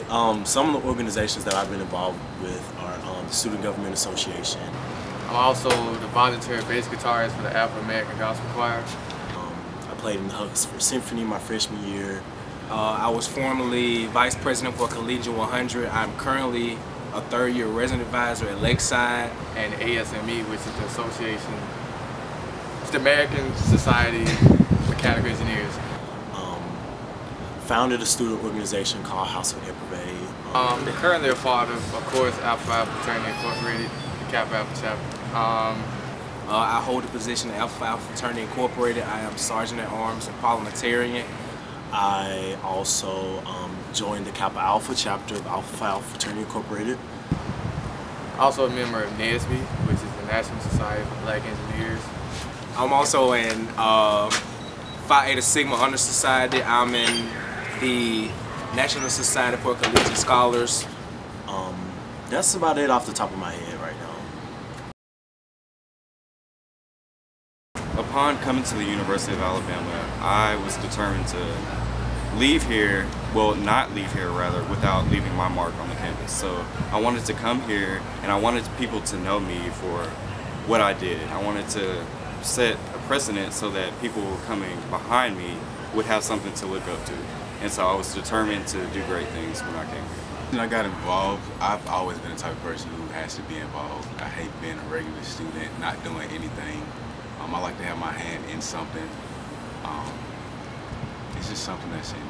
Some of the organizations that I've been involved with are the Student Government Association. I'm also the voluntary bass guitarist for the Afro American Gospel Choir. I played in the Huxford Symphony my freshman year. I was formerly vice president for Collegiate 100. I'm currently a third-year resident advisor at Lakeside. And ASME, which is the association, it's the American Society of Mechanical Engineers. Founded a student organization called House of Epreve. Currently a part of course, Alpha Alpha Fraternity Incorporated, the Kappa Alpha Chapter. I hold the position at Alpha Alpha Fraternity Incorporated. I am Sergeant at Arms and Parliamentarian. I also joined the Kappa Alpha Chapter of Alpha Alpha Fraternity Incorporated. Also a member of NASB, which is the National Society for Black Engineers. I'm also in Phi Eta Sigma Honor Society. I'm in the National Society for Collegiate Scholars. That's about it off the top of my head right now. Upon coming to the University of Alabama, I was determined to leave here, well, not leave here rather, without leaving my mark on the campus. So I wanted to come here and I wanted people to know me for what I did. I wanted to set a precedent so that people coming behind me would have something to look up to. And so I was determined to do great things when I came here. When I got involved, I've always been the type of person who has to be involved. I hate being a regular student, not doing anything. I like to have my hand in something. It's just something that's in me.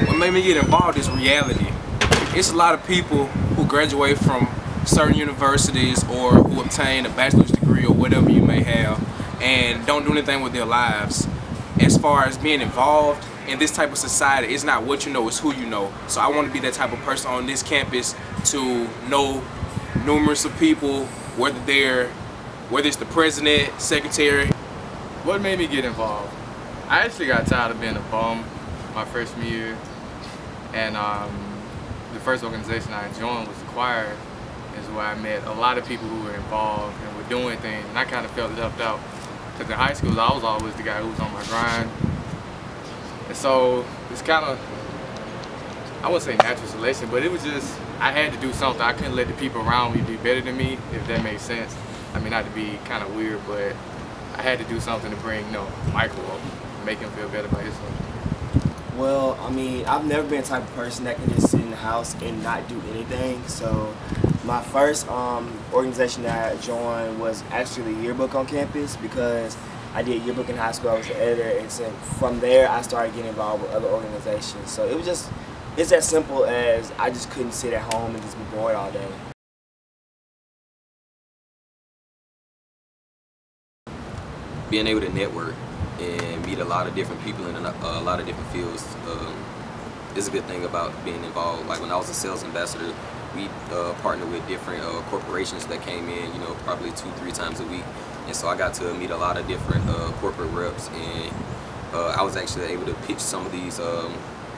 What made me get involved is reality. It's a lot of people who graduate from certain universities or who obtain a bachelor's degree or whatever you may have and don't do anything with their lives. As far as being involved in this type of society, it's not what you know, it's who you know. So I want to be that type of person on this campus to know numerous of people, whether it's the president, secretary. What made me get involved? I actually got tired of being a bum my freshman year, and the first organization I joined was the choir, is where I met a lot of people who were involved and were doing things, and I kind of felt left out. Because in high school, I was always the guy who was on my grind. And so it's kind of, I wouldn't say natural selection, but it was just, I had to do something. I couldn't let the people around me be better than me, if that makes sense. I mean, not to be kind of weird, but I had to do something to bring, Michael up, make him feel better about himself. Well, I mean, I've never been the type of person that can just sit in the house and not do anything. So my first organization that I joined was actually the yearbook on campus, because I did yearbook in high school. I was the editor, and so from there I started getting involved with other organizations. So it's as simple as I just couldn't sit at home and just be bored all day. Being able to network and meet a lot of different people in a lot of different fields is a good thing about being involved. Like when I was a sales ambassador, we partnered with different corporations that came in, probably 2-3 times a week. And so I got to meet a lot of different corporate reps, and I was actually able to pitch some of these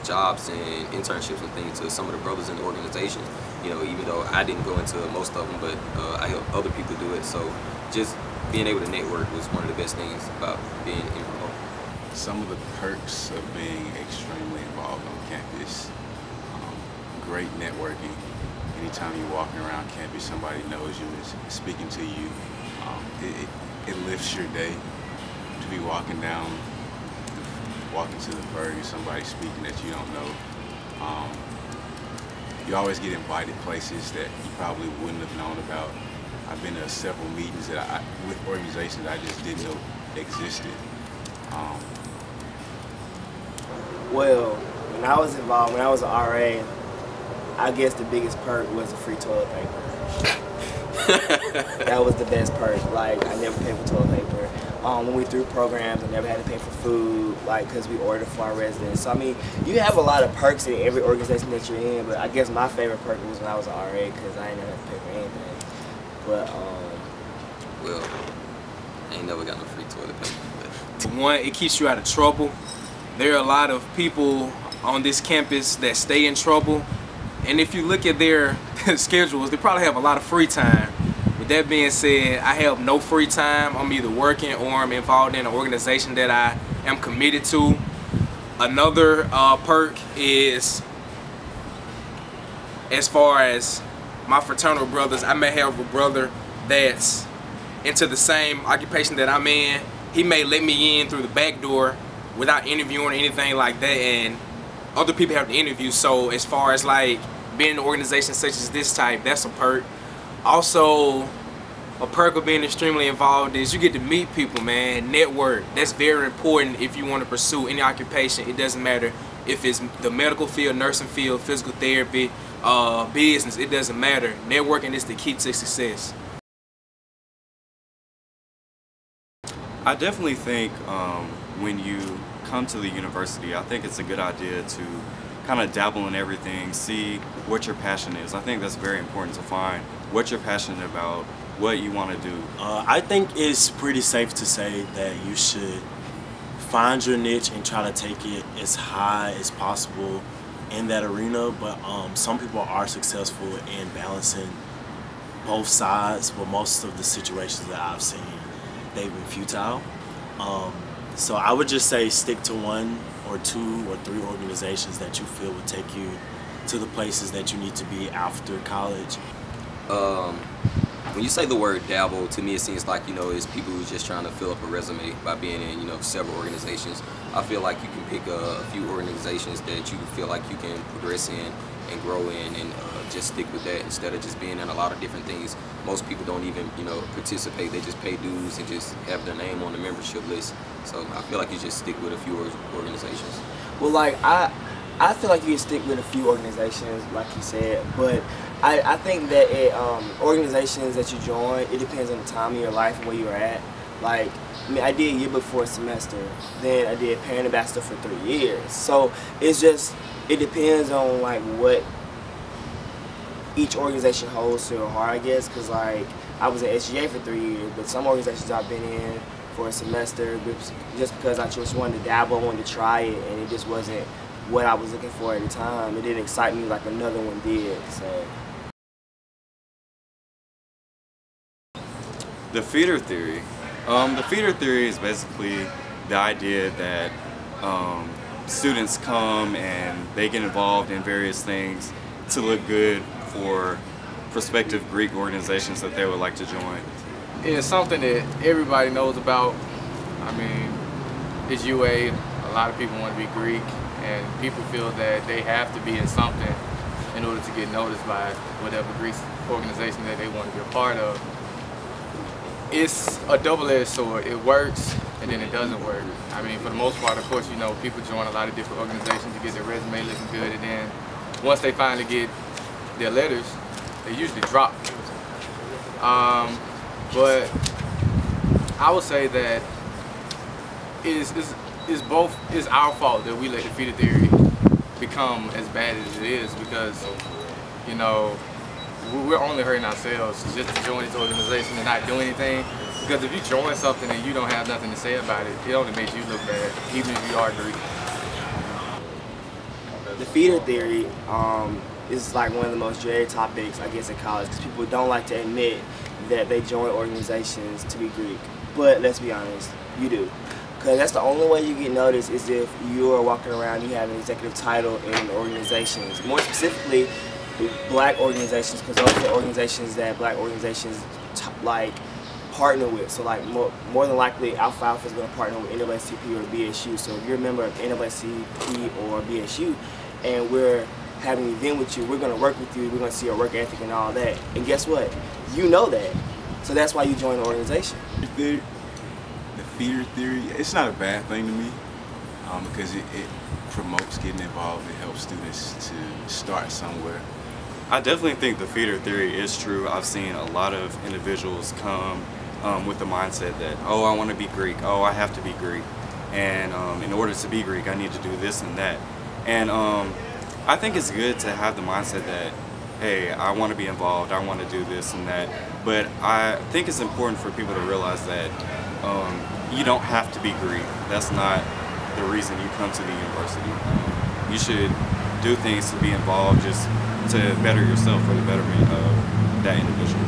jobs and internships and things to some of the brothers in the organization. Even though I didn't go into most of them, but I helped other people do it. So just being able to network was one of the best things about being involved. Some of the perks of being extremely involved on campus, great networking. Anytime you're walking around campus, somebody knows you, is speaking to you. It lifts your day to be walking to the Ferg, somebody speaking that you don't know. You always get invited places that you probably wouldn't have known about. I've been to several meetings that with organizations I just didn't know existed. Well, when I was involved, when I was an RA, I guess the biggest perk was the free toilet paper. That was the best perk. Like, I never paid for toilet paper. When we threw programs, I never had to pay for food, because we ordered for our residents. So I mean, you have a lot of perks in every organization that you're in, but I guess my favorite perk was when I was an RA, because I ain't never had to pay for anything. But well, I ain't never got no free toilet paper. But one, it keeps you out of trouble. There are a lot of people on this campus that stay in trouble, and if you look at their schedules, they probably have a lot of free time. With that being said, I have no free time. I'm either working or I'm involved in an organization that I am committed to. Another perk is as far as my fraternal brothers, I may have a brother that's into the same occupation that I'm in. He may let me in through the back door without interviewing or anything like that, and other people have to interview. So as far as like being in an organization such as this type, that's a perk. Also, a perk of being extremely involved is you get to meet people, man, network. That's very important if you want to pursue any occupation. It doesn't matter if it's the medical field, nursing field, physical therapy, business, it doesn't matter. Networking is the key to success. I definitely think when you come to the university, I think it's a good idea to kind of dabble in everything, see what your passion is. I think that's very important to find what you're passionate about, what you want to do. I think it's pretty safe to say that you should find your niche and try to take it as high as possible in that arena, but some people are successful in balancing both sides, but most of the situations that I've seen, they've been futile. So I would just say stick to 1 or 2 or 3 organizations that you feel would take you to the places that you need to be after college. When you say the word dabble, to me it seems like, you know, it's people who's just trying to fill up a resume by being in, you know, several organizations. I feel like you can pick a few organizations that you feel like you can progress in and grow in, and just stick with that instead of just being in a lot of different things. Most people don't even, you know, participate. They just pay dues and just have their name on the membership list. So I feel like you just stick with a few organizations. Well, like I feel like you can stick with a few organizations, like you said, but I think that organizations that you join, it depends on the time of your life and where you're at. Like, I mean, I did yearbook for a semester, then I did parent ambassador for 3 years. So it's just, it depends on like what each organization holds to their heart, I guess, because like I was at SGA for 3 years, but some organizations I've been in for a semester just because I just wanted to dabble, I wanted to try it, and it just wasn't what I was looking for at the time. It didn't excite me like another one did. So The feeder theory. The feeder theory is basically the idea that students come and they get involved in various things to look good for prospective Greek organizations that they would like to join. It's something that everybody knows about. I mean, it's UA. A lot of people want to be Greek, and people feel that they have to be in something in order to get noticed by whatever Greek organization that they want to be a part of. It's a double-edged sword. It works, and then it doesn't work. I mean, for the most part, of course, you know, people join a lot of different organizations to get their resume looking good, and then once they finally get their letters, they usually drop. But I would say that it's our fault that we let the feeder theory become as bad as it is, because, you know, we're only hurting ourselves just to join this organization and not do anything. Because if you join something and you don't have nothing to say about it, it only makes you look bad, even if you are Greek. the feeder theory is like one of the most dreaded topics, I guess, in college, because people don't like to admit that they join organizations to be Greek. But let's be honest, you do. Because that's the only way you get noticed is if you are walking around, you have an executive title in organizations. More specifically, black organizations, because those are organizations that black organizations like partner with. So like more than likely, Alpha Alpha is going to partner with NAACP or BSU. So if you're a member of NAACP or BSU, and we're having an event with you, we're going to work with you. We're going to see your work ethic and all that. And guess what? You know that. So that's why you join the organization. The feeder theory, it's not a bad thing to me, because it promotes getting involved. It helps students to start somewhere. I definitely think the feeder theory is true. I've seen a lot of individuals come with the mindset that, oh, I want to be Greek, oh, I have to be Greek, and in order to be Greek, I need to do this and that. And I think it's good to have the mindset that, hey, I want to be involved, I want to do this and that, but I think it's important for people to realize that you don't have to be Greek. That's not the reason you come to the university. You should do things to be involved just to better yourself for the betterment of that individual.